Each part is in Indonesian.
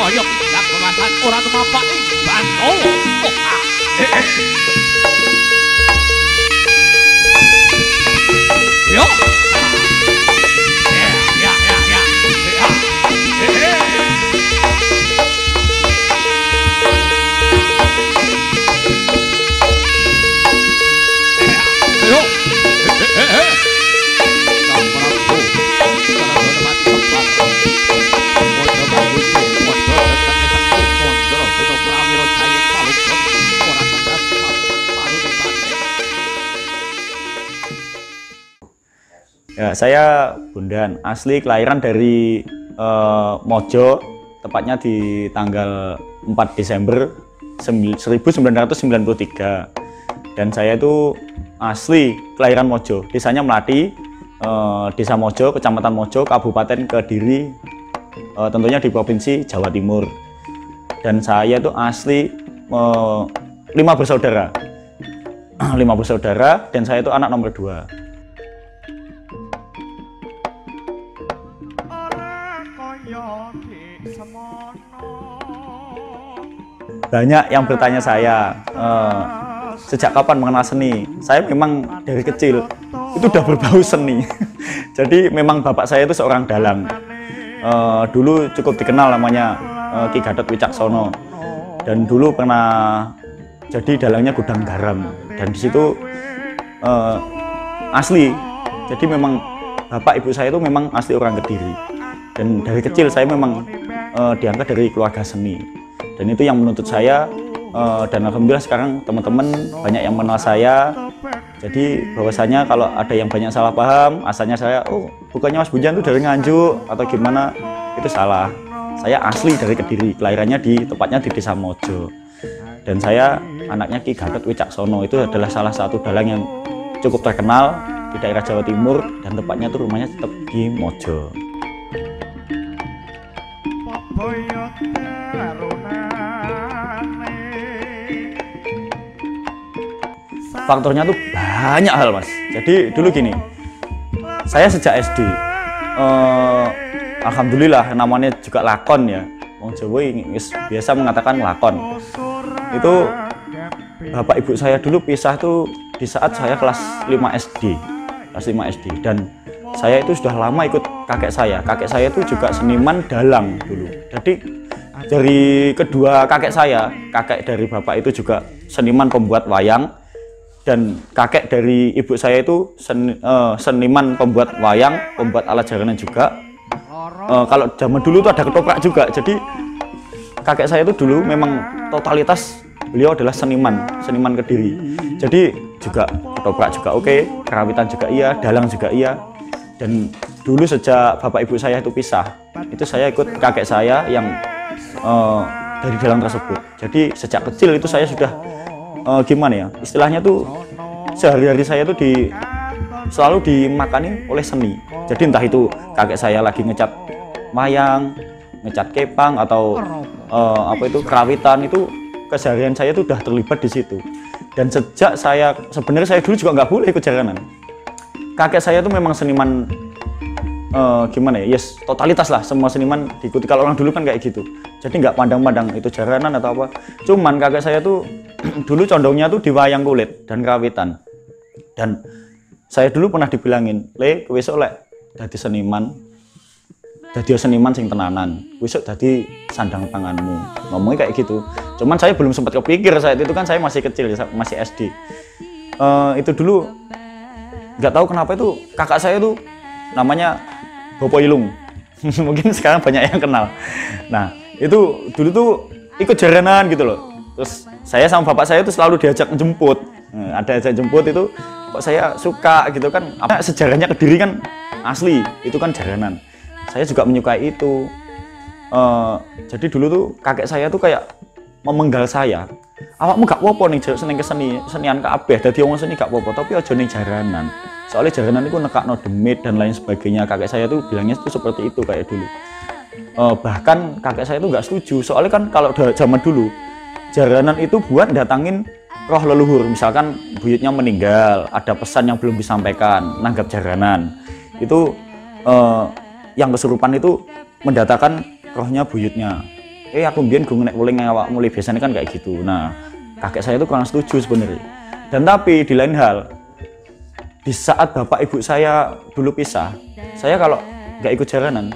kaya kilat kemasan ora tumapak ing Bantawa. Yo. Ya, saya Bondan, asli kelahiran dari Mojo, tepatnya di tanggal 4 Desember 1993. Dan saya itu asli kelahiran Mojo, desanya Melati, Desa Mojo, Kecamatan Mojo, Kabupaten Kediri, tentunya di Provinsi Jawa Timur. Dan saya itu asli 5 bersaudara, 5 bersaudara, dan saya itu anak nomor 2. Banyak yang bertanya saya, sejak kapan mengenal seni? Saya memang dari kecil itu udah berbau seni. Jadi memang bapak saya itu seorang dalang. Dulu cukup dikenal namanya Ki Gatot Wicaksono. Dan dulu pernah jadi dalangnya gudang garam. Dan di situ asli. Jadi memang bapak ibu saya itu memang asli orang Kediri. Dan dari kecil saya memang diangkat dari keluarga seni. Dan itu yang menuntut saya, dan alhamdulillah sekarang teman-teman banyak yang mengenal saya. Jadi bahwasanya kalau ada yang banyak salah paham, asalnya saya, oh bukannya Mas Bondan itu dari Nganjuk atau gimana, itu salah. Saya asli dari Kediri, kelahirannya tepatnya di Desa Mojo. Dan saya anaknya Ki Gatot Wicaksono, itu adalah salah satu dalang yang cukup terkenal di daerah Jawa Timur, dan tepatnya itu rumahnya tetap di Mojo. Faktornya tuh banyak hal, Mas. Jadi dulu gini, saya sejak SD, alhamdulillah namanya juga lakon ya. Wong Jawa biasa mengatakan lakon. Itu bapak ibu saya dulu pisah tuh di saat saya kelas 5 SD. Kelas 5 SD, dan saya itu sudah lama ikut kakek saya. Kakek saya itu juga seniman dalang dulu. Jadi dari kedua kakek saya, kakek dari bapak itu juga seniman pembuat wayang. Dan kakek dari ibu saya itu seniman pembuat wayang, pembuat alat jaranan juga. Kalau zaman dulu itu ada ketoprak juga. Jadi kakek saya itu dulu memang totalitas beliau adalah seniman Kediri. Jadi juga ketoprak juga oke, kerawitan juga iya, dalang juga iya. Dan dulu sejak bapak ibu saya itu pisah, itu saya ikut kakek saya yang dari dalang tersebut. Jadi sejak kecil itu saya sudah gimana ya, istilahnya tuh sehari-hari saya tuh selalu dimakani oleh seni. Jadi entah itu kakek saya lagi ngecat wayang, ngecat kepang, atau kerawitan, itu keseharian saya tuh udah terlibat di situ. Dan sejak sebenarnya saya dulu juga nggak boleh ikut jaranan. Kakek saya tuh memang seniman gimana ya, yes, totalitas lah, semua seniman diikuti. Kalau orang dulu kan kayak gitu, jadi nggak pandang-pandang itu jaranan atau apa. Cuman kakek saya tuh dulu condongnya tuh di wayang kulit dan kerawitan. Dan saya dulu pernah dibilangin, "Le, kowe esuk lek dadi seniman sing tenanan, besok dadi sandang panganmu." Ngomongnya kayak gitu. Cuman saya belum sempat kepikir saat itu, kan saya masih kecil, masih SD. Itu dulu nggak tahu kenapa itu kakak saya tuh namanya Bopo Ilung. Mungkin sekarang banyak yang kenal. Nah, itu dulu tuh ikut jaranan gitu loh. Terus saya sama bapak saya tuh selalu diajak jemput. Ada ajak jemput itu kok saya suka gitu kan. Sejarahnya Kediri kan asli, itu kan jaranan. Saya juga menyukai itu. Jadi dulu tuh kakek saya tuh kayak memenggal saya. Awakmu gak apa-apa nih seneng kesenian kabeh, dadi wong seni gak apa-apa, tapi aja ning jaranan. Soalnya jaranan itu nekakno demit dan lain sebagainya. Kakek saya tuh bilangnya itu seperti itu kayak dulu. Bahkan kakek saya tuh nggak setuju, soalnya kan kalau zaman dulu jaranan itu buat datangin roh leluhur. Misalkan buyutnya meninggal, ada pesan yang belum disampaikan, nanggap jaranan. Itu yang kesurupan itu mendatangkan rohnya buyutnya. aku mbiyen gue nek wuling awak mulai biasanya kan kayak gitu. Nah, kakek saya itu kurang setuju sebenarnya. Dan tapi di lain hal, di saat bapak ibu saya dulu pisah, saya kalau nggak ikut jaranan,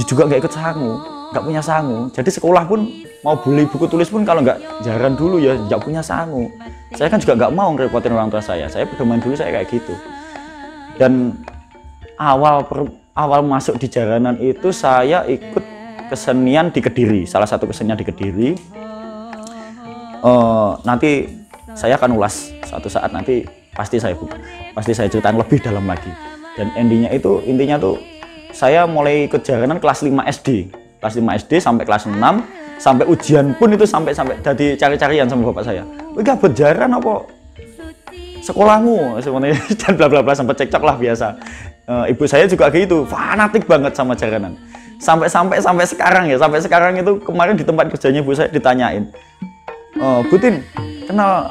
juga nggak ikut sangu, nggak punya sangu. Jadi sekolah pun mau beli buku tulis pun kalau nggak jaran dulu ya nggak punya sangu. Saya kan juga nggak mau ngerepotin orang tua saya pedoman dulu saya kayak gitu. Dan awal masuk di jaranan itu saya ikut kesenian di Kediri, salah satu kesenian di Kediri. Nanti saya akan ulas suatu saat, nanti pasti saya ceritain lebih dalam lagi. Dan intinya tuh saya mulai ikut jaranan kelas 5 SD. Kelas 5 SD sampai kelas 6, sampai ujian pun itu sampai jadi cari-carian sama bapak saya. Wih, gak berjaran apa sekolahmu semuanya dan bla bla bla, sampai cekcok lah biasa. Ibu saya juga gitu, fanatik banget sama jaranan. Sampai sekarang itu kemarin di tempat kerjanya ibu saya ditanyain, Butin, kenal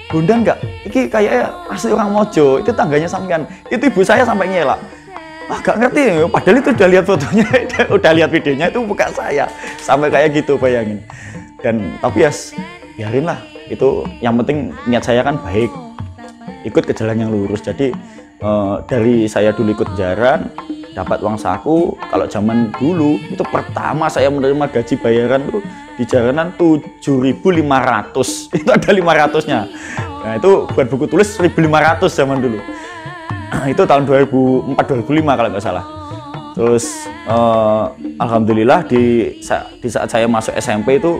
Bondan nggak? Iki kayaknya asli orang Mojo, itu tangganya sampean. Itu ibu saya sampai nyelak. Wah, gak ngerti, padahal itu udah lihat fotonya, udah lihat videonya, itu bukan saya. Sampai kayak gitu, bayangin. Dan tapi ya biarin lah, itu yang penting niat saya kan baik, ikut ke jalan yang lurus. Jadi dari saya dulu ikut jaran, dapat uang saku. Kalau zaman dulu itu pertama saya menerima gaji bayaran tuh di jaranan 7.500, itu ada 500-nya. Nah, itu buat buku tulis 1.500 zaman dulu. Itu tahun 2004-2005 kalau nggak salah. Terus alhamdulillah di saat saya masuk SMP itu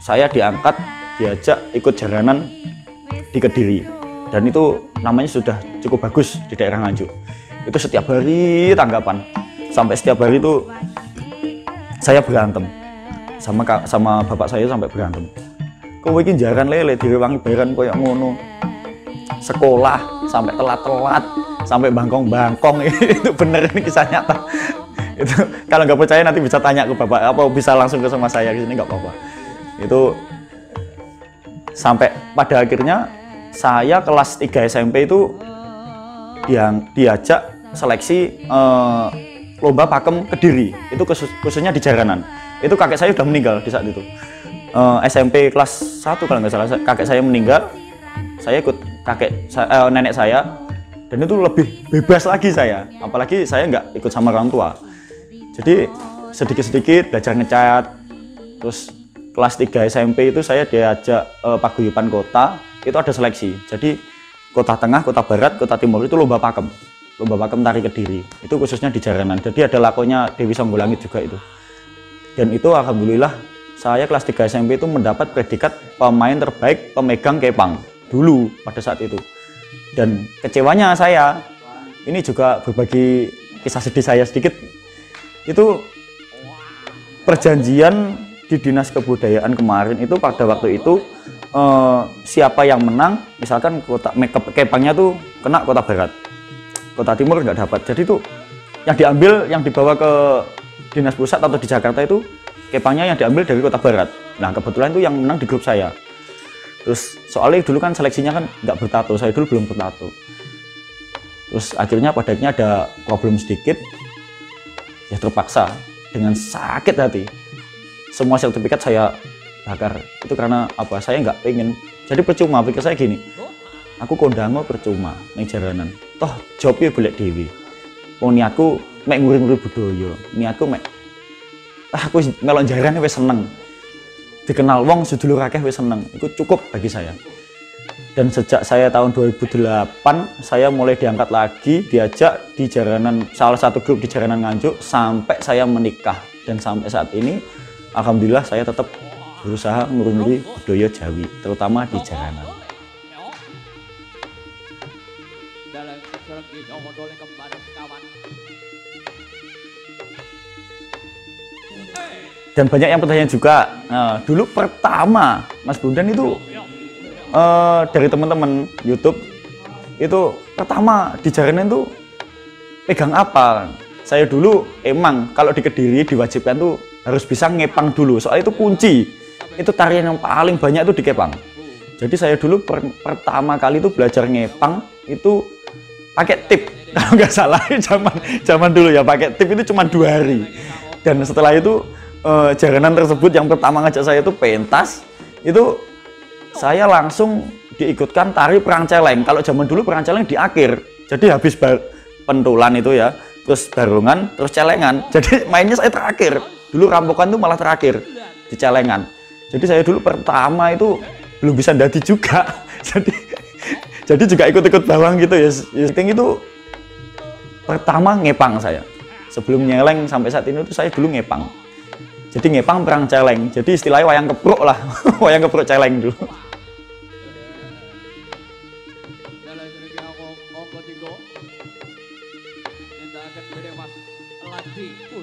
saya diajak ikut jaranan di Kediri. Dan itu namanya sudah cukup bagus di daerah Nganjuk. Itu setiap hari tanggapan, sampai setiap hari itu saya berantem sama bapak saya, sampai berantem. Kau bikin jaran lele direwangi bayaran koyak ngono, sekolah sampai telat sampai bangkong itu bener, ini kisah nyata. Itu kalau nggak percaya nanti bisa tanya ke bapak, apa bisa langsung ke sama saya di sini, nggak apa-apa. Itu sampai pada akhirnya saya kelas 3 SMP itu diajak seleksi lomba pakem Kediri, itu khususnya di jaranan. Itu kakek saya sudah meninggal di saat itu. SMP kelas 1 kalau nggak salah, kakek saya meninggal, saya ikut nenek saya, dan itu lebih bebas lagi saya, apalagi saya nggak ikut sama orang tua. Jadi sedikit-sedikit belajar ngecat. Terus kelas 3 SMP itu saya diajak paguyuban kota, itu ada seleksi. Jadi kota tengah, kota barat, kota timur itu lomba pakem tari Kediri, itu khususnya di jaranan. Jadi ada lakonya Dewi Songgolangit juga itu. Dan itu alhamdulillah saya kelas 3 SMP itu mendapat predikat pemain terbaik pemegang kepang dulu pada saat itu. Dan kecewanya saya, ini juga berbagi kisah sedih saya sedikit. Itu perjanjian di Dinas Kebudayaan kemarin itu pada waktu itu siapa yang menang, misalkan kota kepangnya tuh kena kota barat, kota timur nggak dapat. Jadi tuh yang dibawa ke dinas pusat atau di Jakarta itu kepangnya yang diambil dari kota barat. Nah, kebetulan itu yang menang di grup saya. Terus soalnya dulu kan seleksinya kan nggak bertato, saya dulu belum bertato. Terus akhirnya pada akhirnya ada problem sedikit, ya terpaksa dengan sakit hati semua sertifikat saya bakar. Itu karena apa? Saya nggak pengen. Jadi percuma, pikir saya gini, aku kondango percuma ning jaranan. Toh jobnya golek dewi. Wong niatku mek nguri-nguri budaya, niatku mek aku melok jaran wis seneng. Dikenal wong sedulur akeh wis seneng. Itu cukup bagi saya. Dan sejak saya tahun 2008 saya mulai diangkat lagi, diajak di jaranan, salah satu grup di jaranan Nganjuk sampai saya menikah. Dan sampai saat ini alhamdulillah saya tetap berusaha nguri-nguri budaya Jawi, terutama di jaranan. Dan banyak yang bertanya juga, dulu pertama Mas Bondan itu dari teman-teman YouTube itu pertama di jaranan itu pegang apa? Saya dulu emang kalau di Kediri diwajibkan tuh harus bisa ngepang dulu, soalnya itu kunci. Itu tarian yang paling banyak itu di kepang. Jadi saya dulu pertama kali itu belajar ngepang itu pakai tip, kalau nggak salah zaman dulu ya pakai tip itu cuma 2 hari. Dan setelah itu jaranan tersebut yang pertama ngajak saya itu pentas, itu saya langsung diikutkan tari perang celeng. Kalau zaman dulu perang celeng di akhir, jadi habis pentulan itu ya, terus barongan, terus celengan. Jadi mainnya saya terakhir. Dulu rampokan itu malah terakhir di celengan. Jadi saya dulu pertama itu belum bisa dadi juga. jadi juga ikut-ikut bawang gitu ya. Yang itu pertama ngepang saya. Sebelum nyeleng sampai saat ini itu saya dulu ngepang. Jadi ngepang perang celeng. Jadi istilahnya wayang kepruk lah. Wayang kepruk celeng dulu.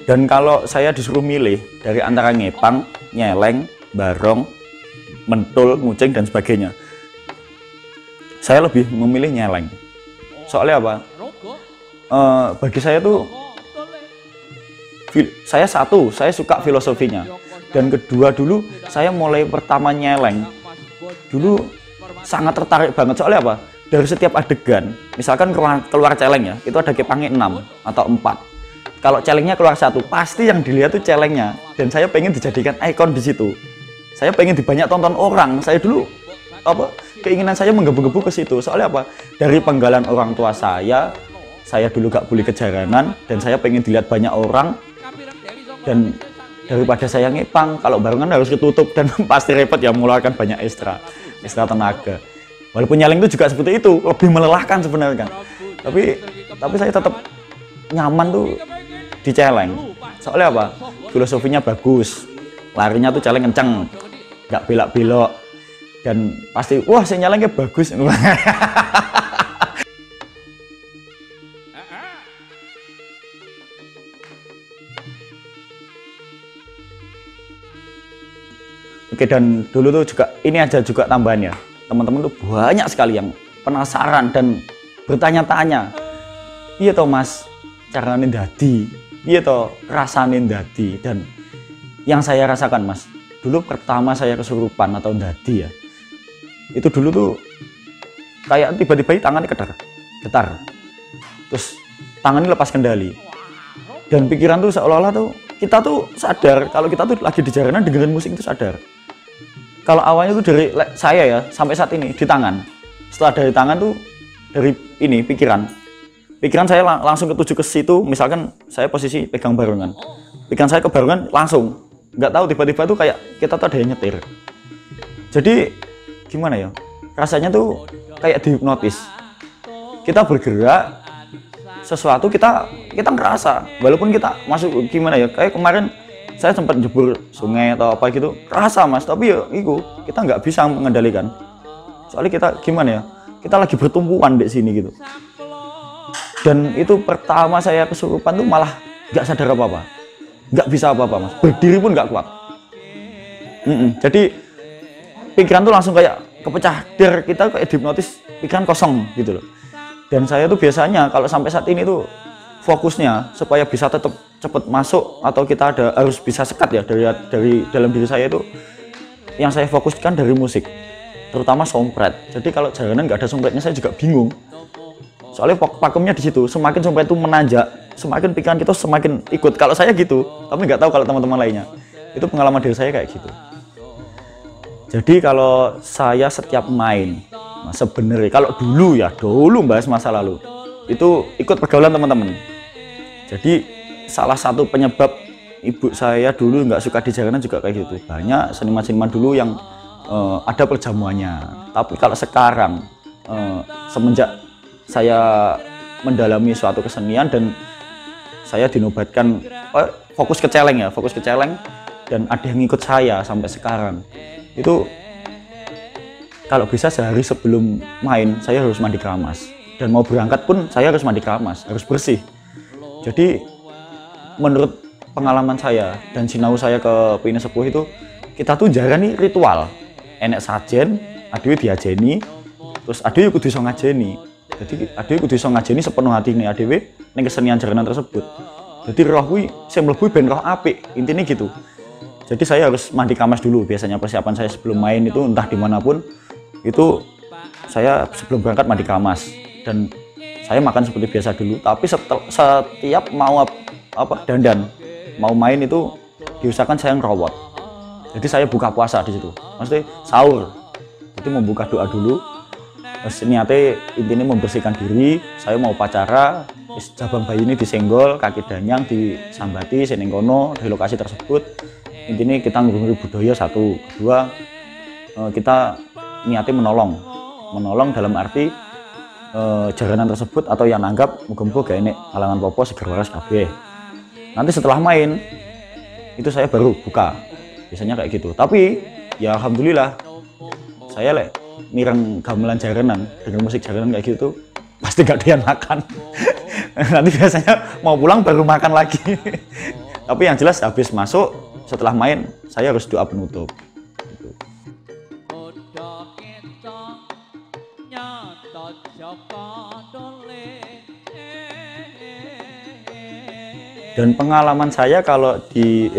Dan kalau saya disuruh milih dari antara ngepang, nyeleng, barong, mentul, ngucing dan sebagainya, saya lebih memilih nyeleng. Soalnya apa? Bagi saya tuh, saya suka filosofinya. Dan kedua dulu, saya mulai pertama nyeleng. Dulu sangat tertarik banget. Soalnya apa? Dari setiap adegan, misalkan keluar celeng ya, itu ada kepangnya 6 atau 4. Kalau celengnya keluar 1, pasti yang dilihat tuh celengnya. Dan saya pengen dijadikan ikon di situ. Saya pengen dibanyak tonton orang. Saya dulu keinginan saya menggebu-gebu ke situ. Soalnya apa? Dari penggalan orang tua saya dulu gak boleh ke jaranan, dan saya pengen dilihat banyak orang. Dan daripada saya ngepang, kalau barengan harus ketutup dan pasti repot ya, mengeluarkan banyak ekstra tenaga. Walaupun nyeleng itu juga seperti itu, lebih melelahkan sebenarnya kan. Tapi saya tetap nyaman tuh di celeng. Soalnya apa? Filosofinya bagus, larinya tuh celeng kenceng, nggak belak-belok, dan pasti wah si nyelengnya bagus. Oke, dan dulu tuh juga ini aja juga tambahan ya, teman-teman tuh banyak sekali yang penasaran dan bertanya-tanya, iya toh mas carane dadi, iya toh rasane dadi. Dan yang saya rasakan mas, dulu pertama saya kesurupan atau dadi ya, itu dulu tuh kayak tiba-tiba tangannya getar, terus tangannya lepas kendali, dan pikiran tuh seolah-olah tuh kita tuh sadar kalau kita tuh lagi di jalanan dengerin musik itu sadar. Kalau awalnya tuh dari saya ya sampai saat ini di tangan, setelah dari tangan tuh dari ini pikiran saya langsung ketuju ke situ. Misalkan saya posisi pegang barongan, pikiran saya ke barongan langsung, nggak tahu tiba-tiba tuh kayak kita tuh ada yang nyetir. Jadi gimana ya, rasanya tuh kayak dihipnotis. Kita bergerak sesuatu, kita ngerasa, walaupun kita masuk gimana ya, kayak kemarin saya sempat jebur sungai atau apa gitu, rasa mas, tapi ya itu kita nggak bisa mengendalikan. Soalnya kita gimana ya, kita lagi bertumpuan di sini gitu. Dan itu pertama saya kesurupan tuh malah nggak sadar apa-apa, nggak bisa apa-apa mas, berdiri pun nggak kuat. Jadi pikiran tuh langsung kayak kepecah, kita kayak dihipnotis, pikiran kosong gitu loh. Dan saya tuh biasanya kalau sampai saat ini tuh fokusnya supaya bisa tetap cepat masuk, atau kita harus bisa sekat ya dari dalam diri saya itu, yang saya fokuskan dari musik, terutama sompret. Jadi kalau jalanan nggak ada sompretnya saya juga bingung. Soalnya pakemnya di situ, semakin sompret itu menanjak, semakin pikiran kita semakin ikut. Kalau saya gitu, tapi nggak tahu kalau teman-teman lainnya. Itu pengalaman diri saya kayak gitu. Jadi kalau saya setiap main, nah sebenarnya kalau dulu bahas masa lalu, itu ikut pergaulan teman-teman. Jadi salah satu penyebab ibu saya dulu nggak suka di jalanan juga kayak gitu. Banyak seniman-seniman dulu yang ada perjamuannya. Tapi kalau sekarang semenjak saya mendalami suatu kesenian dan saya dinobatkan fokus ke celeng, dan ada yang ngikut saya sampai sekarang. Itu kalau bisa sehari sebelum main saya harus mandi keramas, dan mau berangkat pun saya harus mandi keramas, harus bersih. Jadi menurut pengalaman saya dan sinau saya ke Pine Sepuh itu, kita tuh jarani ritual, enek sajen, adewe diajeni, terus adewe kudu iso ngajeni. Jadi adewe kudu iso ngajeni sepenuh hati nih adewe ning kesenian jaranan tersebut. Jadi roh kuwi sing mlebu ben roh apik, intinya gitu. Jadi saya harus mandi kamas dulu, biasanya persiapan saya sebelum main itu entah dimanapun, itu saya sebelum berangkat mandi kamas, dan saya makan seperti biasa dulu. Tapi setiap mau dandan, mau main itu diusahakan saya ngerawat. Jadi saya buka puasa di situ, maksudnya sahur. Jadi membuka doa dulu. Terus niatnya intinya membersihkan diri. Saya mau upacara, jabang bayi ini disenggol, kaki danyang disambati seneng kono di lokasi tersebut. Intinya kita ngurungi budaya satu, kedua kita niatnya menolong dalam arti jaranan tersebut atau yang nanggap muga-muga gak enek halangan popo seger waras kabeh. Nanti setelah main itu saya baru buka, biasanya kayak gitu. Tapi ya alhamdulillah saya mireng gamelan jaranan dengan musik jaranan kayak gitu pasti gak doyan makan. Nanti biasanya mau pulang baru makan lagi. Tapi yang jelas habis masuk setelah main saya harus doa penutup gitu. Dan pengalaman saya kalau di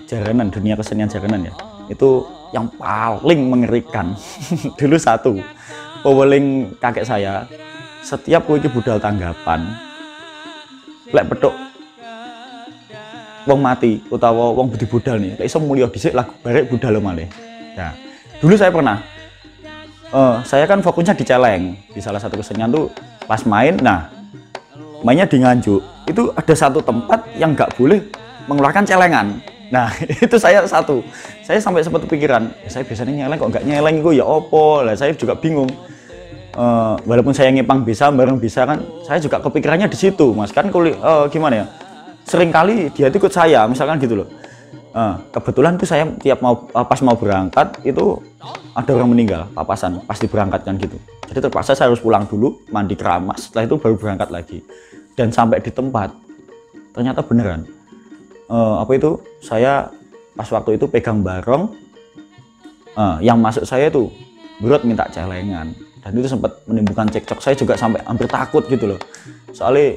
jaranan, dunia kesenian jaranan ya, itu yang paling mengerikan. Dulu satu, peweling kakek saya, setiap kuwi budal tanggapan, lek petuk wong mati utawa wong budi budal nih, lek iso mulya dhisik lagu barek budal malih. Nah, dulu saya pernah, saya kan fokusnya di celeng, di salah satu kesenian tuh pas main, nah mainnya di Nganjuk, itu ada satu tempat yang nggak boleh mengeluarkan celengan. Nah itu saya sampai sempat kepikiran, saya biasanya nyeleng kok nggak nyeleng itu ya opo lah, saya juga bingung. Walaupun saya ngepang bisa, bareng bisa kan, saya juga kepikirannya di situ mas, kan gimana ya, sering kali dia ikut saya misalkan gitu loh. Kebetulan tuh saya pas mau berangkat itu ada orang meninggal papasan pas diberangkatkan gitu, jadi terpaksa saya harus pulang dulu mandi keramas, setelah itu baru berangkat lagi. Dan sampai di tempat ternyata beneran saya pas waktu itu pegang barong, yang masuk saya tuh berat minta celengan, dan itu sempat menimbulkan cekcok. Saya juga sampai hampir takut gitu loh, soalnya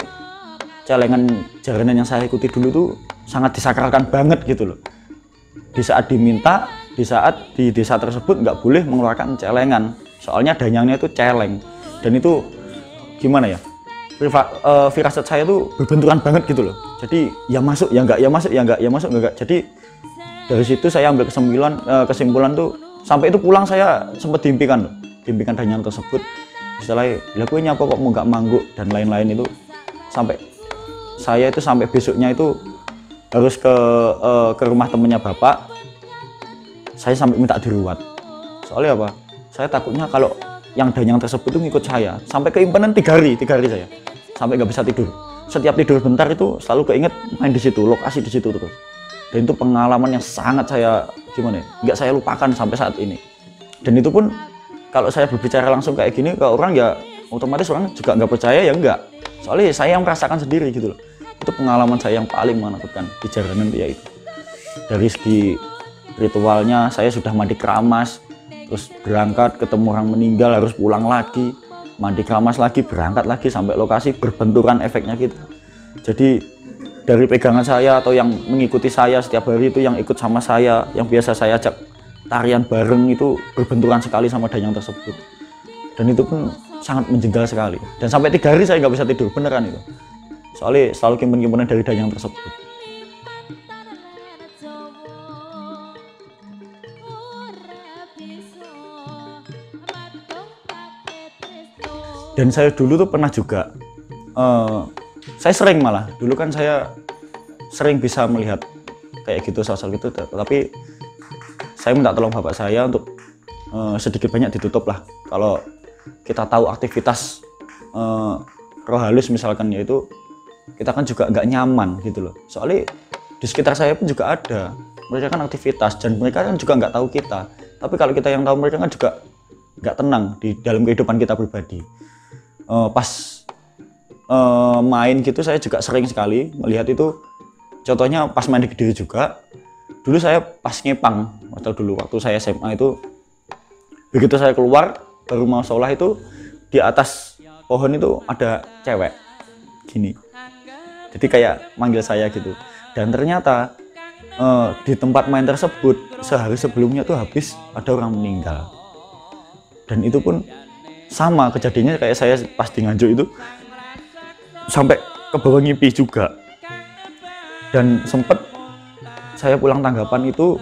celengan jaranan yang saya ikuti dulu tuh sangat disakralkan banget gitu loh. Di saat diminta, di saat di desa tersebut nggak boleh mengeluarkan celengan, soalnya danyangnya itu celeng. Dan itu gimana ya, firasat saya tuh berbenturan banget gitu loh. Jadi ya masuk, ya enggak, ya masuk, ya enggak, ya masuk, enggak. Jadi dari situ saya ambil kesimpulan tuh, sampai itu pulang saya sempat diimpikan danyang tersebut. Istilahnya, lah gue nyapa kok mau nggak mangguk dan lain-lain itu. Sampai saya itu sampai besoknya itu harus ke rumah temennya bapak. Saya sampai minta diruat. Soalnya apa? Saya takutnya kalau yang danyang tersebut itu ngikut saya sampai keimpenan 3 hari saya sampai nggak bisa tidur. Setiap tidur bentar itu selalu keinget main di situ, lokasi di situ terus. Dan itu pengalaman yang sangat saya nggak saya lupakan sampai saat ini. Dan itu pun kalau saya berbicara langsung kayak gini ke orang ya otomatis orang juga nggak percaya ya enggak. Soalnya saya yang merasakan sendiri gitu loh. Itu pengalaman saya yang paling menakutkan di jaranan ya itu. Dari segi ritualnya saya sudah mandi keramas, terus berangkat ketemu orang meninggal harus pulang lagi, mandi keramas lagi, berangkat lagi sampai lokasi, berbenturan efeknya gitu. Jadi dari pegangan saya atau yang mengikuti saya setiap hari itu, yang ikut sama saya, yang biasa saya ajak tarian bareng itu berbenturan sekali sama danyang tersebut. Dan itu pun sangat menjengkel sekali. Dan sampai 3 hari saya nggak bisa tidur beneran itu. Soalnya selalu kimpen-kimpenan dari danyang tersebut. Dan saya dulu tuh pernah juga, saya sering malah, dulu kan saya sering bisa melihat kayak gitu, sosok gitu, tapi saya minta tolong bapak saya untuk sedikit banyak ditutup lah. Kalau kita tahu aktivitas roh halus misalkan, yaitu kita kan juga nggak nyaman gitu loh. Soalnya di sekitar saya pun juga ada, mereka kan aktivitas dan mereka kan juga nggak tahu kita. Tapi kalau kita yang tahu mereka kan juga nggak tenang di dalam kehidupan kita pribadi. Pas main gitu saya juga sering sekali melihat itu. Contohnya pas main di Kediri juga, dulu saya pas ngepang atau dulu waktu saya SMA itu, begitu saya keluar baru mau sholat itu di atas pohon itu ada cewek gini, jadi kayak manggil saya gitu. Dan ternyata di tempat main tersebut sehari sebelumnya tuh habis ada orang meninggal. Dan itu pun sama kejadiannya kayak saya pas di Nganjuk itu, sampai ke bawah ngipi juga. Dan sempet saya pulang tanggapan itu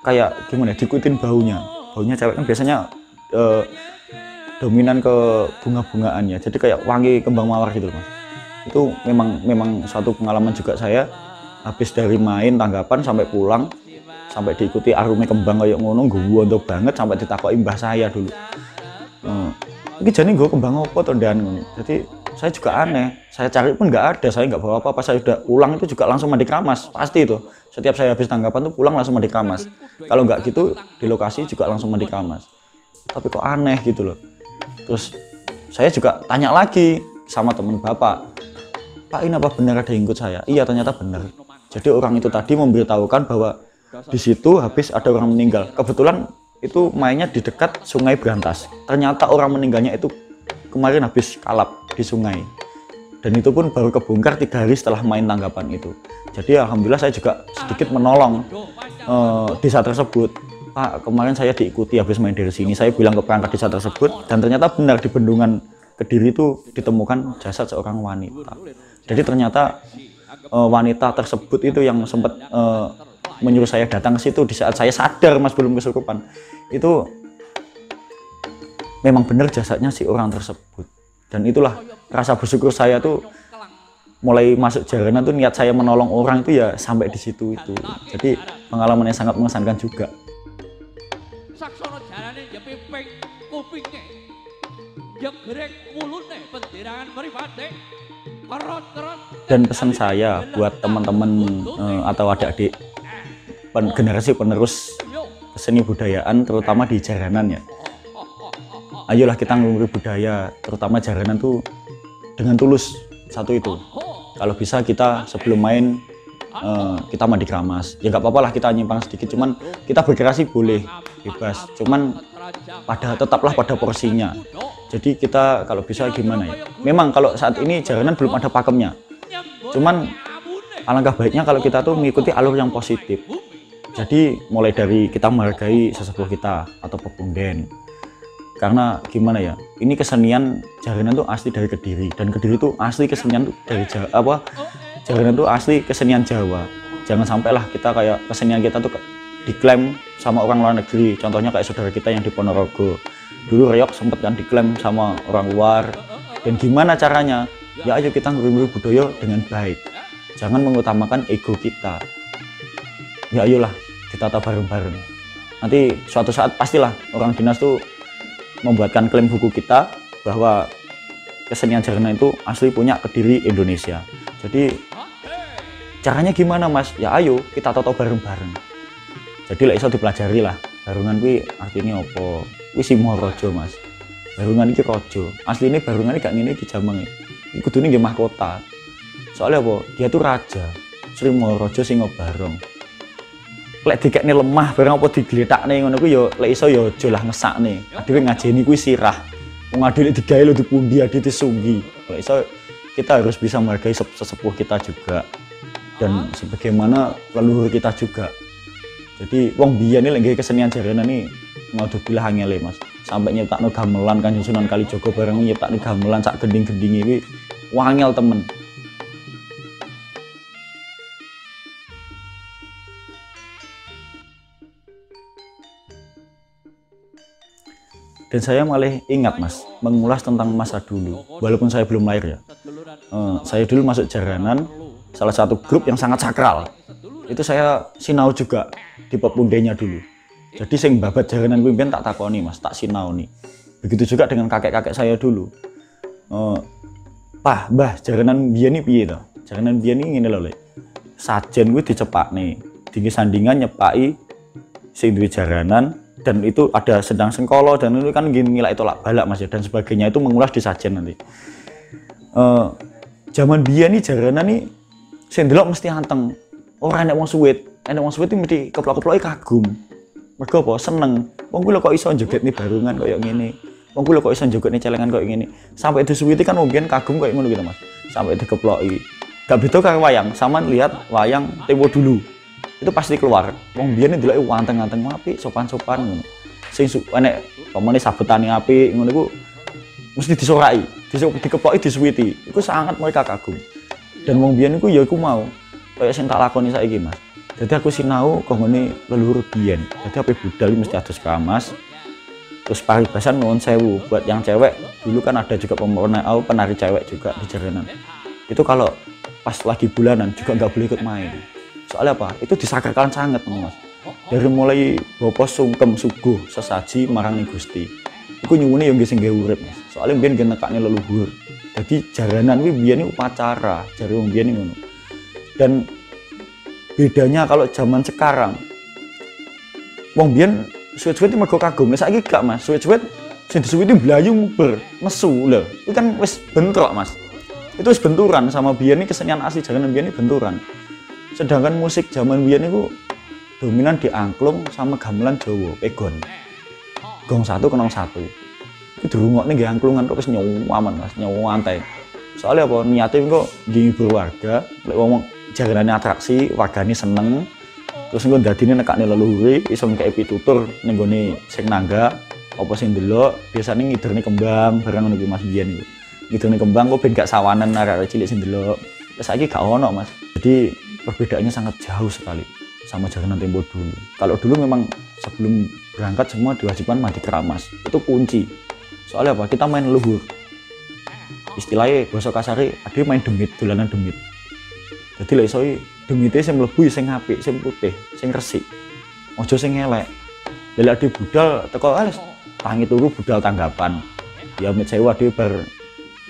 kayak gimana, diikutin baunya cewek kan biasanya dominan ke bunga-bungaan ya, jadi kayak wangi kembang mawar gitu Mas. Itu memang suatu pengalaman juga saya, habis dari main tanggapan sampai pulang, sampai diikuti aromanya kembang kayak ngono, gue banget sampai ditakoki mbah saya dulu. Ini jadi gue kembang apa tuh dan ngono. Jadi saya juga aneh, saya cari pun nggak ada, saya nggak bawa apa-apa. Saya udah pulang itu juga langsung mandi keramas, pasti itu. Setiap saya habis tanggapan tuh pulang langsung mandi keramas. Kalau nggak gitu di lokasi juga langsung mandi keramas. Tapi kok aneh gitu loh. Terus saya juga tanya lagi sama teman bapak, Pak ini apa benar ada yang ikut saya? Iya ternyata benar. Jadi orang itu tadi memberitahukan bahwa di situ habis ada orang meninggal. Kebetulan itu mainnya di dekat Sungai Brantas. Ternyata orang meninggalnya itu kemarin habis kalap di sungai. Dan itu pun baru kebongkar 3 hari setelah main tanggapan itu. Jadi alhamdulillah saya juga sedikit menolong desa tersebut. Pak kemarin saya diikuti habis main dari sini. Saya bilang ke perangkat desa tersebut dan ternyata benar di bendungan Kediri itu ditemukan jasad seorang wanita. Jadi ternyata wanita tersebut itu yang sempat menyuruh saya datang ke situ di saat saya sadar Mas belum kesurupan. Itu memang benar jasadnya si orang tersebut. Dan itulah rasa bersyukur saya tuh mulai masuk jalanan tuh niat saya menolong orang itu ya sampai di situ itu. Jadi pengalaman yang sangat mengesankan juga. Saksono jarane ya piping kupinge. Ya grek mulune pendirangan mripate. Dan pesan saya buat teman-teman atau adik-adik generasi penerus seni budayaan terutama di jaranan ya. Ayolah kita ngeluri budaya terutama jaranan tuh dengan tulus. Satu itu. Kalau bisa kita sebelum main kita mandi keramas. Ya nggak apa-apa lah kita nyimpang sedikit, cuman kita berkreasi boleh bebas. Cuman tetaplah pada porsinya. Jadi kita kalau bisa gimana ya? Memang kalau saat ini jaranan belum ada pakemnya. Cuman alangkah baiknya kalau kita tuh mengikuti alur yang positif. Jadi mulai dari kita menghargai sesepuh kita atau pepunden. Karena gimana ya? Ini kesenian jaranan tuh asli dari Kediri dan Kediri tuh asli kesenian tuh dari Jawa. Jaranan tuh asli kesenian Jawa. Jangan sampailah kita kayak kesenian kita tuh diklaim sama orang luar negeri. Contohnya kayak saudara kita yang di Ponorogo. Dulu reok sempet kan diklaim sama orang luar. Dan gimana caranya? Ya ayo kita ngeluri budaya dengan baik. Jangan mengutamakan ego kita. Ya ayolah kita tata bareng-bareng. Nanti suatu saat pastilah orang dinas tuh membuatkan klaim buku kita bahwa kesenian jaranan itu asli punya Kediri Indonesia. Jadi caranya gimana Mas? Ya ayo kita tata bareng-bareng. Jadi lah iso dipelajari lah. Barungan kuwi artinya apa? Kuwi Simoraja Mas. Barungan iki raja. Asline barungan iki gak ngene iki jamang. Iki kudune nggih mahkota. Soalnya apa? Dia tuh raja. Sri Maharaja Singobarong. Lek dikekne lemah barang apa digletakne ngono kuwi ya lek iso ya aja lah ngesakne. Adewe ngajeni kuwi sirah. Wong ade lek digawe lho dipundi ade disunggi. Lek iso kita harus bisa menghargai sesepuh kita juga. Dan sebagaimana leluhur kita juga. Jadi wong biyen iki lek kesenian jaranan iki naudzubillah angele Mas. Sampai nyiptakno gamelan Kanjeng Sunan Kalijaga bareng nyiptakno gamelan sak gending-gendinge iki wangel temen. Dan saya malah ingat Mas, mengulas tentang masa dulu, walaupun saya belum lahir ya. Saya dulu masuk jaranan, salah satu grup yang sangat sakral. Itu saya sinau juga di pepundenya dulu. Jadi sing babat jaranan pimpin tak takoni Mas, tak sinau nih. Begitu juga dengan kakek-kakek saya dulu. Pah, Mbah, jaranan biyen iki piye to? Jaranan biyen iki ngene lho, Lek. Sajen kuwi dicepakne, tinggi sandingan nyepaki sing duwe jaranan. Dan itu ada sedang sengkolo dan itu kan ngilai tolak balak Mas ya dan sebagainya itu mengulas di sajen nanti. Zaman biyen nih jaranan nih sendelok mesti anteng. Ora enek wong suwit. Enek wong suwit iki mesti keplok-keploke kagum. Mergo apa? Seneng. Wong kuwi lho kok iso jogetne barungan koyo ngene. Wong kuwi lho kok iso jogetne celengan koyo ngene. Sampai disuwiti kan mungkin kagum koyo ngono gitu Mas. Sampai dikeploki. Gak beda karo wayang. Saman lihat wayang tempo dulu. Itu pasti keluar. Wong biyen ndeloki anteng-anteng apik, sopan-sopan ngono. Sing enek pamane sabetane apik ngono iku mesti disoraki, dikeploki disuwiti. Iku sangat mereka kagum. Dan wong biyen iku ya iku mau kaya sing tak lakoni saiki Mas. Jadi aku sinau konggone leluhur biyen. Jadi ape budal mesti adus keramas. Terus paribasan nuwun sewu buat yang cewek. Dulu kan ada juga penari cewek juga di Jaranan. Itu kalau pas lagi bulanan juga nggak boleh ikut main. Soalnya apa? Itu disakralkan sangat, Mas. Dari mulai bopo sungkem suguh sesaji marang ning Gusti. Iku nyuwune yo nggih sing nggih urip, Mas. Soale mbiyen nggih nekakne leluhur. Jadi Jaranan kuwi mbiyen upacara, jare wong mbiyen ngono. Dan bedanya kalau zaman sekarang, wong mbiyen suwet-suwet mergo kagum. Saiki gak, Mas. Suwet-suwet sing disuwiti blayu muber, nesu lho. Itu kan wis bentrok, Mas. Itu wis benturan sama biyen iki kesenian asli Jaranan biyen iki benturan. Sedangkan musik zaman biyen itu dominan di angklung sama gamelan Jawa, pegon. Gong satu kenong satu. Itu dirungokne nggih angklungan kok wis nyawaman, Mas, nyawantai. Soalnya apa niate kok ngghibur warga, lek wong Jaranane atraksi, wargane seneng. Terus engko dadine nekakne leluhure iso ngkei pitutur ning gone sing nangga apa sing ndelok, biasane ngiderne kembang barang ngono iki Mas biyen iku. Ngiderne kembang kok ben gak sawanen arek-arek cilik sing ndelok. Saiki gak ono, Mas. Jadi perbedaannya sangat jauh sekali sama Jaranan tempo dulu. Kalau dulu memang sebelum berangkat semua diwajibkan mandi keramas. Itu kunci. Soalnya apa? Kita main leluhur. Istilahnya basa kasare ade main demit, dolanan demit. Jadi lek iso demite sing mlebu sing apik, sing putih, sing resik. Aja sing elek. Lek ade budal teko tangi turu budal tanggapan. Ya met sewu ade bar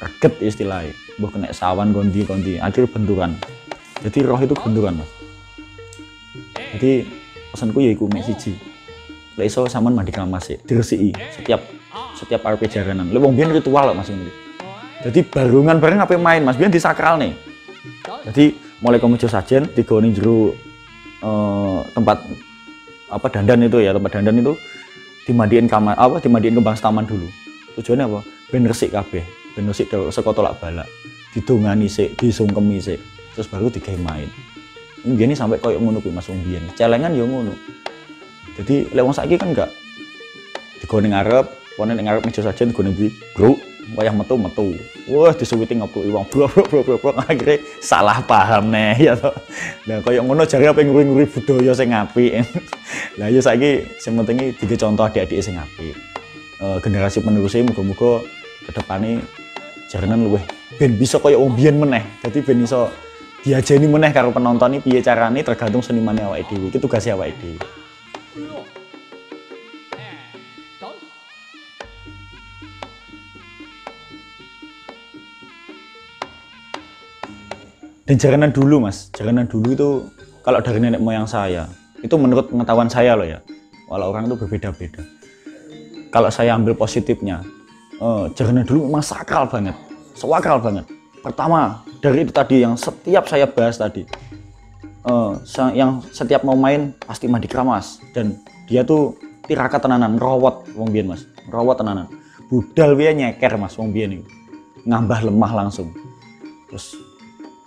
reget istilahnya. Mbah kena sawan kondi-kondi, akhir benturan. Jadi roh itu benturan, Mas. Jadi pesanku ya iku mek siji. Lek iso sampean mandi keramas sik, diresiki setiap arep Jaranan. Lek wong biyen ritual lho Mas ngene. Jadi barungan bareng ape main, Mas. Biyen disakral nih. Jadi mulai kemeja sajen digone jero tempat apa dandan itu ya, tempat dandan itu dimandiin kamar dimandiin kembang setaman dulu. Tujuannya apa? Ben resik kabeh, ben resik saka tolak balak. Didongani sik, disungkemi sik. Terus baru digawe main. Ini sampai koyo ngono kuwi Mas wong biyen. Celengan ya ngono. Jadi lek wong saiki kan enggak digone ngarep, wong ning ngarep meja sajen digone ndi, Bro, wayah metu. Wah, disuwiti ngepluki wong bro akhirnya salah paham neh ya to. Lah koyo ngono jare apa nguri-nguri budaya sing apik. Lah ya saiki sing penting iki contoh adik-adik sing apik. Generasi penerusnya muga-muga kedepane Jaranan luwih ben bisa koyo wong biyen meneh. Dadi ben iso diajeni meneh karo penonton iki piye carane tergantung senimane awake dhewe. Iki tugase awake dhewe. Dan Jaranan dulu, Mas. Jaranan dulu itu kalau dari nenek moyang saya, itu menurut pengetahuan saya loh ya. Walau orang itu berbeda-beda. Kalau saya ambil positifnya, Jaranan dulu memang sakral banget. Sakral banget. Pertama, dari itu tadi yang setiap saya bahas tadi. Yang setiap mau main pasti mandi keramas. Dan dia tuh tirakat tenanan, rawat wong biyen, Mas. Rawat tenanan. Budal piye nyeker, Mas, wong biyen iki. Ngambah lemah langsung. Terus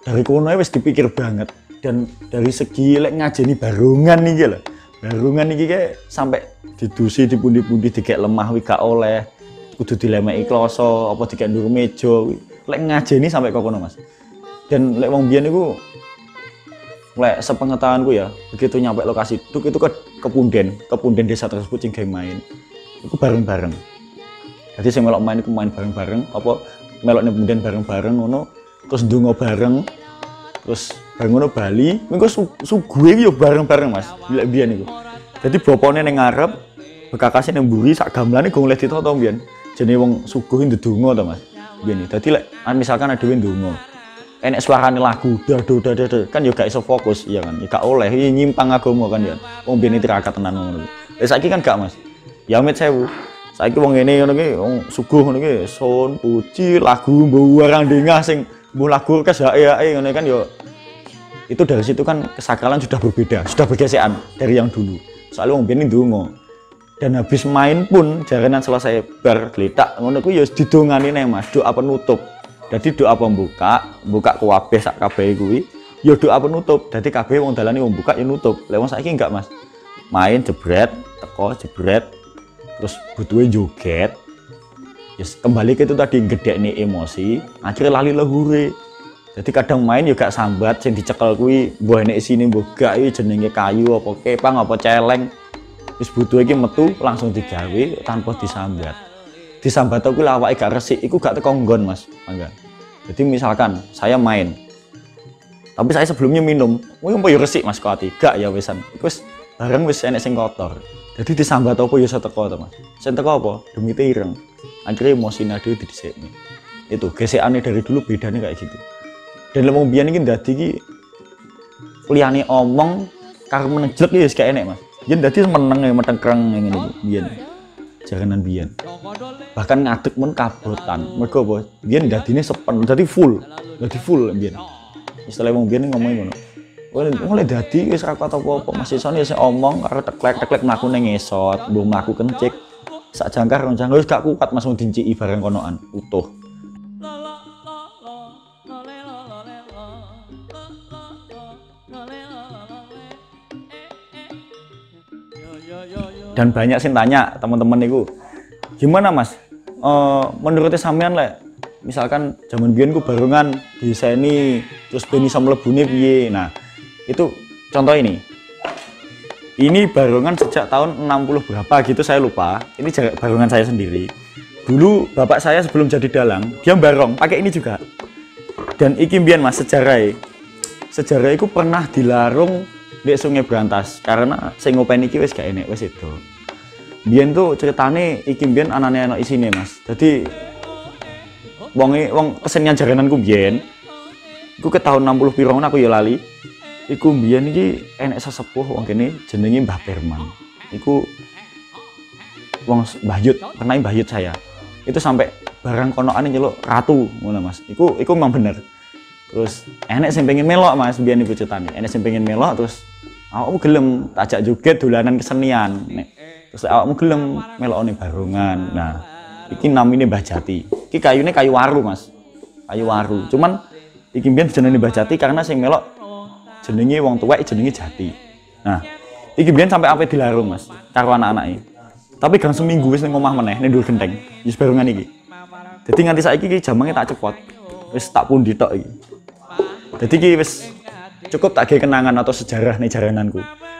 dari kono wis dipikir banget. Dan dari segi lek ngajeni barungan iki lho. Barungan iki kayak sampai didusi dipundi-pundi dikek lemah wi gak oleh. Kudu dilemeki kloso apa dikek ndur meja. Lek ngajeni sampai kok kono, Mas. Dan lek wong biyen iku lek sepengetahuanku ya, begitu nyampe lokasi duk itu ke Punden desa tersebut sing gawe main. Iku bareng-bareng. Jadi sing melok main iku main bareng-bareng apa melok ning Punden bareng-bareng ngono. Terus ndonga bareng, terus bareng ngono Bali, mengko suguhe iki yo bareng-bareng Mas, lek biyen iku. Dadi bapane ning ngarep, bekakase ning mburi sak gamelane go oleh ditata biyen. Jenenge wong suguh ndedonga to Mas. Biyen. Dadi lek misalkan dhewe ndonga, enek suarane lagu dado kan yo gak iso fokus, iya kan. Ya gak oleh nyimpang agama kan ya. Wong biyen tirakat tenan ngono. Lek saiki kan gak Mas. Ya met sewu. Saiki wong ngene ngono ki, wong suguh ngono ki, son puji lagu mbuh warang dengah sing mbuh lagu kesae-ae ngene kan yo itu dari situ kan kesakralan sudah berbeda, sudah bergesekan dari yang dulu. Soalnya wong biyen ndonga. Dan habis main pun Jaranan selesai bar gletak ngono kuwi ya didongani neh Mas, doa penutup. Jadi doa pembuka, buka kabeh sak kabeh kuwi ya doa penutup. Dadi kabeh wong dalane wong buka ya nutup. Lah wong saiki enggak Mas. Main jebret, teko jebret, terus butuhe joget. Yes, kembali ke itu tadi gedekne emosi, akhirnya lali leluhure. Jadi kadang main juga sambat sing dicekel kuwi mbah nek isine mbah gak iki jenenge kayu apa kepang apa celeng. Wis butuh iki metu langsung digawe tanpa disambat. Disambat kuwi awake gak resik iku gak teko nggon Mas. Mangga. Jadi misalkan saya main. Tapi saya sebelumnya minum. Kuwi apa ya resik Mas kok ati? Gak ya wisan. Iku wis bareng wis enek sing kotor. Jadi disambat apa ya iso teko to Mas. Sing teko apa? Demite ireng. Akhirnya emosine dhewe didisikne. Itu gesekane dari dulu bedanya kayak gitu. Dan lek wong biyen iki dadi iki liyane omong karo menejlek ya wis gak enek Mas. Yen dadi meneng ya metengkreng ngene iki biyen. Jaranan biyen. Bahkan ngadeg mun kabotan. Mergo apa? Biyen dadine sepen, dadi full. Dadi full biyen. Istilah wong biyen ngomongin ngono. Mulai dadi wis ora kuat apa-apa, masih sone sing omong karo teklek-teklek mlaku ning ngesot, mbok mlaku kencik. Sak jangkar rong jangkar wis gak kuat Mas wong dinciki bareng konoan utuh. Dan banyak sih tanya teman-teman itu, gimana Mas? Menurut sampean lek, misalkan zaman biyen ku barongan di seni terus ben iso mlebune piye? Nah, itu contoh ini. Ini barongan sejak tahun 60 berapa gitu saya lupa. Ini barongan saya sendiri. Dulu bapak saya sebelum jadi dalang, dia barong pakai ini juga. Dan iki mbiyen Mas sejarah. Sejarah itu pernah dilarung di Sungai Brantas karena sing ngopeni iki wis gak enek wis itu. Biyen tuh ceritane iki biyen anane ana isine Mas. Dadi wong kesenian jarananku biyen iku ke tahun 60 piro ngono aku ya lali. Iku biyen iki enek sesepuh wong kene jenenge Mbah Perman. Iku wong Mbah Yut, pernah Mbah Yut saya. Itu sampai barang konoane nyeluk ratu ngono Mas. Iku memang bener. Terus enek sing pengen melok Mas biyen iku ceritane. Enek sing pengen melok terus awakmu gelem tak ajak joget dolanan kesenian. Terus awakmu gelem melokone barongan. Nah, iki namine Mbah Jati. Iki kayune kayu waru, Mas. Kayu waru. Cuman iki mbiyen jenenge Mbah Jati karena sing melok jenenge wong tuwek jenenge Jati. Nah, iki mbiyen sampai ape dilarung, Mas, karo anak-anake. Tapi gang seminggu wis ning omah meneh ning dhuwur genteng. Wis barongan iki. Dadi nganti saiki iki jamange tak cepot. Wis tak pundi tok iki. Dadi iki wis cukup tak gawe kenangan atau sejarah nih jarananku.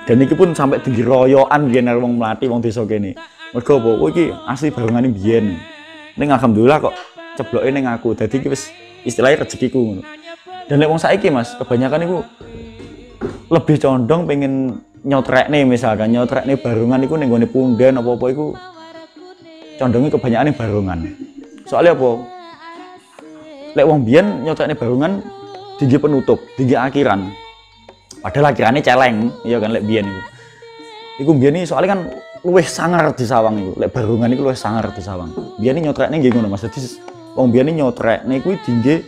Dan iki pun sampai tinggi royoan biyen karo wong mlati wong desa kene. Mergo apa? Oh iki asli barengane biyen. Ning alhamdulillah kok cebloke ning aku. Dadi iki wis istilahnya rezekiku ngono. Dan lek wong saiki Mas, kebanyakan iku lebih condong pengen nyotrekne misalkan nyotrekne barongan iku ning gone punden apa-apa iku condongnya kebanyakan barongan. Soalnya apa? Lek wong biyen nyotrekne barongan tinggi penutup, tinggi akhiran. Padahal akhirannya celeng, iya kan lek biyen iku. Iku biyen iki soalnya kan luwih sangar di sawang iku. Lek barongan iku luwih sangar di sawang. Biyen nyotrekne nggih ngono Mas. Dadi wong biyen nyotrekne kuwi tinggi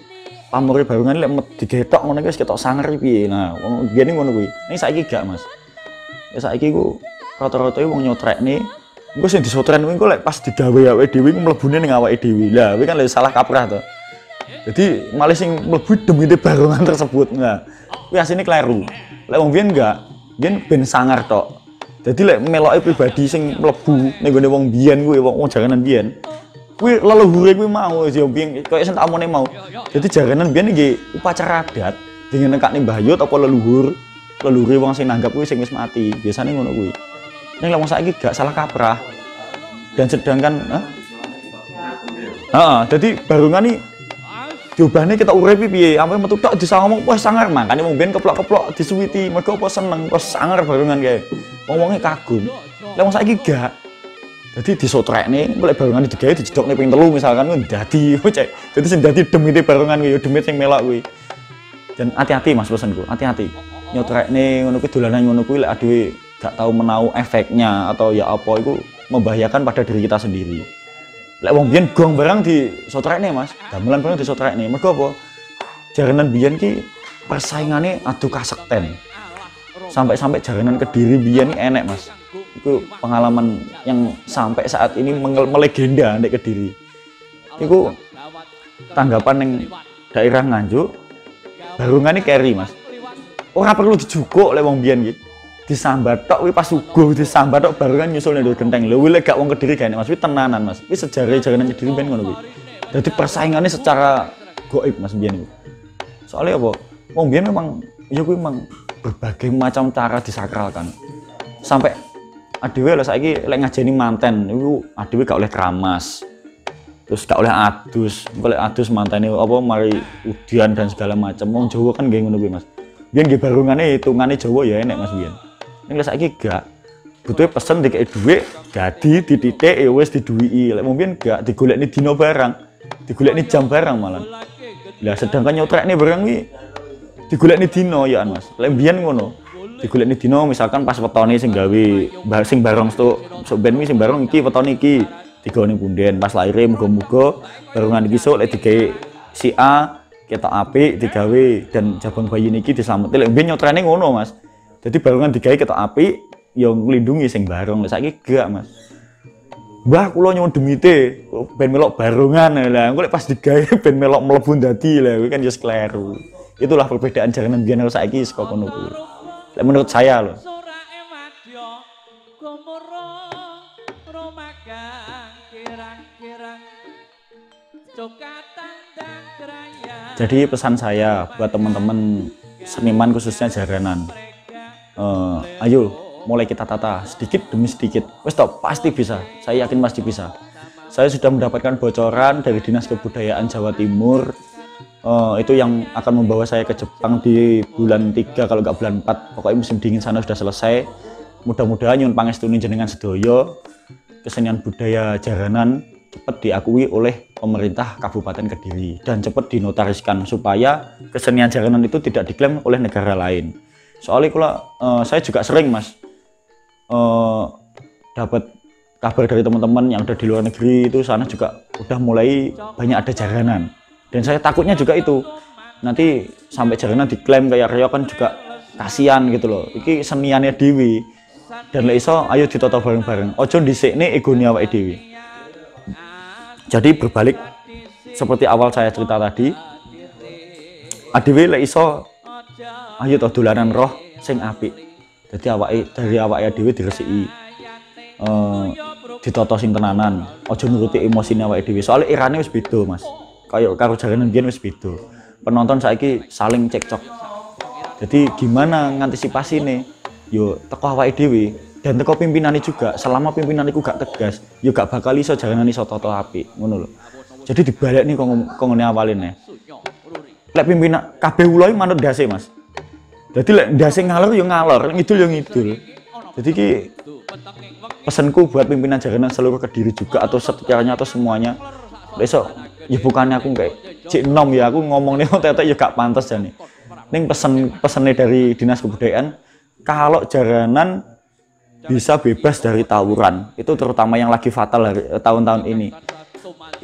pamore barongan lek digetok ngono iki wis ketok sangar piye. Nah, wong biyen ngono kuwi. Ning saiki gak Mas. Ya saiki ku rata-rata wong nyotrekne engko sing disotren kuwi engko lek pas digawe awake dhewe ku mlebune ning awake dhewe. Lah, kuwi kan lek salah kaprah to. Jadi malah sing mlebu demi barongan tersebut. Nah, kuwi asline kleru. Lek wong biyen enggak, biyen ben sangar tok. Jadi lek meloke pribadi sing mlebu ning gone wong biyen kuwi wong jaranan biyen. Kuwi leluhure kuwi mau ya biyen koyo sing tak omone mau. Jadi jaranan biyen nggih upacara adat dengan nekakne Mbah Yut apa leluhur. Leluhure wong sing nanggap kuwi sing wis mati. Biasane ngono kuwi. Ning lek wong saiki gak salah kaprah. Dan sedangkan jadi barongan iki diubahne kita urip piye ampe metu tok bisa ngomong wah sangar makane wong ben keplok-keplok disuwiti mergo apa seneng kok sangar barongan kae wong-wonge kagum lek wong saiki gak dadi disotrekne lek barongan digawe dijedokne ping 3 misalkan dadi dadi sing dadi demite barongan kuwi demit sing melok kuwi dan hati-hati Mas pesenku hati-hati nyotrekne ngono kuwi dolanan ngono kuwi lek adewe gak tahu menau efeknya atau ya apa itu membahayakan pada diri kita sendiri. Lek wong biyen gong barang di sotrekne Mas, gamelan barang di sotrekne. Mergo apa? Jaranan biyen ki persaingane adu kasekten. Sampai jaranan Kediri biyen ki enek Mas. Iku pengalaman yang sampai saat ini melegenda ndek Kediri. Iku tanggapan ning daerah Nganjuk barungane keri Mas. Ora perlu dijukuk lek wong biyen ki. Disambat tok kuwi pas subuh disambat tok barengan nyusul nang genteng. Lho kuwi lek gak wong Kediri gak Mas, kuwi tenanan Mas. Kuwi sejarah jaranan Kediri ben ngono kuwi. Dadi persaingannya secara gaib Mas biyen iku. Soalnya apa? Wong biyen memang ya kuwi memang berbagai macam cara disakralkan. Sampai adewe lho saiki lek ngajeni manten iku adewe gak oleh keramas. Terus gak oleh adus. Engko lek adus mantene apa mari udian dan segala macam. Wong Jawa kan nggih ngono kuwi, Mas. Biyen nggih barungane hitungane Jawa ya enek, Mas, biyen. Ning lek saiki gak. Butuhe pesen dikek dhuwit, dadi dititik ya wis diduwiki. Lek mungkin gak digolekni dina barang, digolekni jam barang malah. Lah sedangkan nyotrekne barang kuwi digolekni dina ya Mas. Lek mbiyen ngono. Digolekni dina misalkan pas wetone sing gawe sing barang sok ben sing barang iki wetone iki digone punden pas laire muga-muga barongan iki sok lek digawe si A ketok apik digawe dan jabang bayi niki diselametke. Lek mbiyen nyotrene ngono Mas. Jadi barongan digawe ketok apik ya nglindungi sing barong. Lek saiki gak Mas. Mbah kula nyuwun demite ben melok barongan lah. Engko lek pas digawe ben melok mlebu dadi lah kuwi kan ya kleru. Itulah perbedaan janganan biyen karo saiki saka kono kuwi. Lek menurut saya loh. Jadi pesan saya buat teman-teman seniman khususnya jaranan. Ayo mulai kita tata sedikit demi sedikit. Wes toh pasti bisa. Saya yakin pasti bisa. Saya sudah mendapatkan bocoran dari Dinas Kebudayaan Jawa Timur. Itu yang akan membawa saya ke Jepang di bulan 3 kalau nggak bulan 4. Pokoknya musim dingin sana sudah selesai. Mudah-mudahan nyuwun pangestuni jenengan sedoyo kesenian budaya jaranan cepat diakui oleh pemerintah Kabupaten Kediri dan cepat dinotariskan supaya kesenian jaranan itu tidak diklaim oleh negara lain. Soalnya kalau saya juga sering Mas dapat kabar dari teman-teman yang ada di luar negeri itu sana juga udah mulai banyak ada jaranan. Dan saya takutnya juga itu nanti sampai jaranan diklaim kayak Rio kan juga kasihan gitu loh. Iki seniannya Dewi dan lek iso ayo ditata bareng-bareng. Ojo dhisikne egone awake dhewe. Jadi berbalik seperti awal saya cerita tadi. Adewe lek iso ayo to dolanan roh sing apik. Jadi dari awake dhewe diresiki. Ditata sing tenanan. Ojo nuruti emosine awake dhewe. Soale irane wis beda, Mas. Kayak karo jaranan biyen wis beda. Penonton saiki saling cekcok. Jadi gimana ngantisipasi nih? Yo teko awake dhewe dan teko pimpinane juga. Selama pimpinan iku gak tegas, yo gak bakal iso jaranan iso tata apik, ngono lho. Jadi dibalik nih kok ngene awaline. Lek pimpinan kabeh ula iki manut ndase, Mas. Jadi lek ndase ngalor yo ngalor, ngidul yo ngidul. Jadi ki pesanku buat pimpinan jaranan seluruh Kediri juga atau sekitarnya atau semuanya. Besok ya bukannya aku kayak cik nom ya aku ngomong nih tetek ya gak pantas jane. Ning pesennya dari Dinas Kebudayaan kalau jaranan bisa bebas dari tawuran itu terutama yang lagi fatal tahun-tahun ini.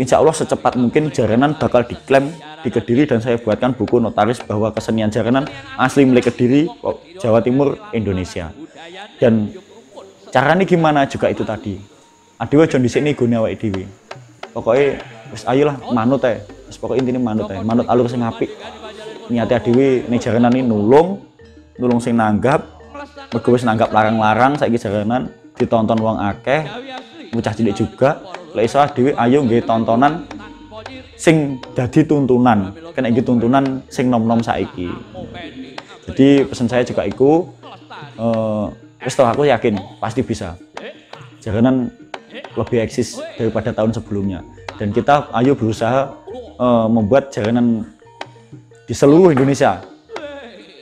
Insya Allah secepat mungkin jaranan bakal diklaim di Kediri dan saya buatkan buku notaris bahwa kesenian jaranan asli milik Kediri, Jawa Timur, Indonesia. Dan caranya gimana juga itu tadi. Adewe aja dhisik gone awake dhewe. Pokoknya wis ayolah manut ae. Wis pokoke intine manut ae. Manut alur sing apik. Niate adewe ning jaranan iki nulung sing nanggap. Mergo wis nanggap larang-larang saiki jaranan ditonton wong akeh. Bocah cilik juga. Lek iso dhewe ayo nggih tontonan sing dadi tuntunan. Kena iki tuntunan sing nom-nom saiki. Jadi pesan saya juga iku wis aku yakin pasti bisa. Jaranan lebih eksis daripada tahun sebelumnya. Dan kita ayo berusaha membuat jaranan di seluruh Indonesia.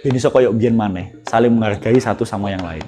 Ben iso koyo biyen maneh, saling menghargai satu sama yang lain.